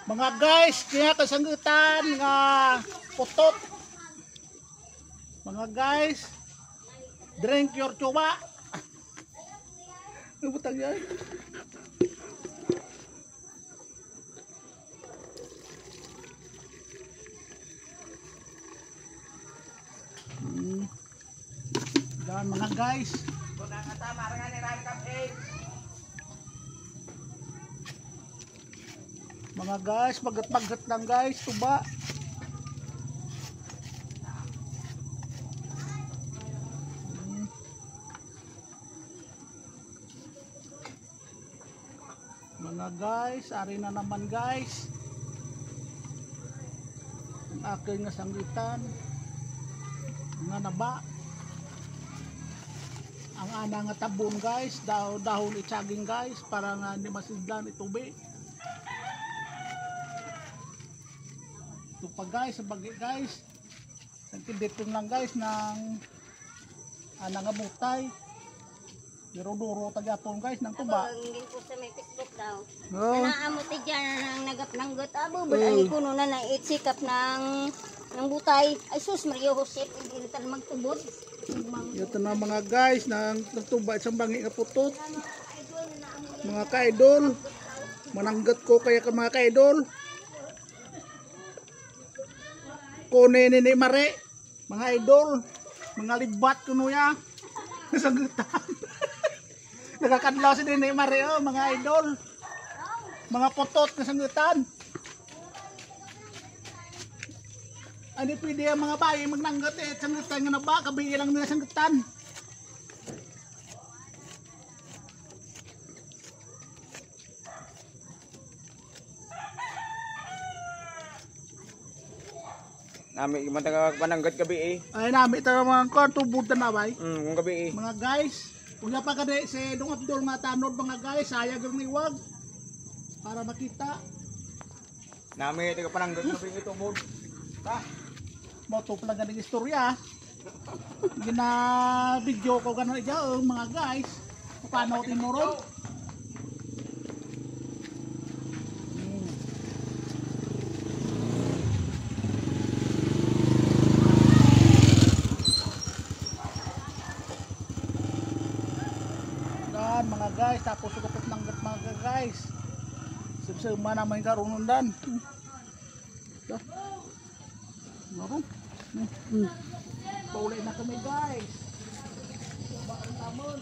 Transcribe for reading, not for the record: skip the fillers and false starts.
Mga guys, kaya kasanggutan nga putot. Mga guys, drink your chuba. Ano butang yan? Dan mga guys. Mga guys, bagat-bagat lang guys, tuba. Mga guys, ari na naman guys. Ang aking nasanggitan. Nga naba. Ang ana nga tabon guys, dahon itsaging guys, para nga hindi masidlan itubi. Ito pa guys, sabagay guys. Nagtibitin lang guys ng ana nga butay. Duro-duro tagatong guys ng tuba. Hindi po sa may Facebook daw. Oh. Naamot dyan ng nagap-nanggot. Abo, ani kuno na itsikap ng butay. Ay sus, Mario Jose, hindi na tayo magtubod. Ito na mga guys, ng tuba isang bangi nga putot. Mga ka-idol, mananggat ko kaya ka mga ka-idol. Kone ni Mare, mga idol, mga libat kuno ya. Sanggutan. Nagakadlaw si Nene Mare, oh, mga idol. Mga putot na sanggutan. Ano pwede ang mga bayi magnanggat eh, sanggutan nga na ba, kabigay lang nila sanggutan. Nami man taga pananggat gabi eh. Ay nami tayo mga tubod na bay. Kung gabi eh. Mga guys, kung pa kada si Dong Abdul nga tanod mga guys, sayag ang niwag para makita. Nami taga pananggat gabi ito mo. Ta. Mo to pala ganing istorya. Gina video ko ganon ija mga guys. Paano tinuron? Mga guys, tapos sugapot ng mga guys. Sibsima naman karon dan. Marong. Paulay na kami guys. Ba ang tamon.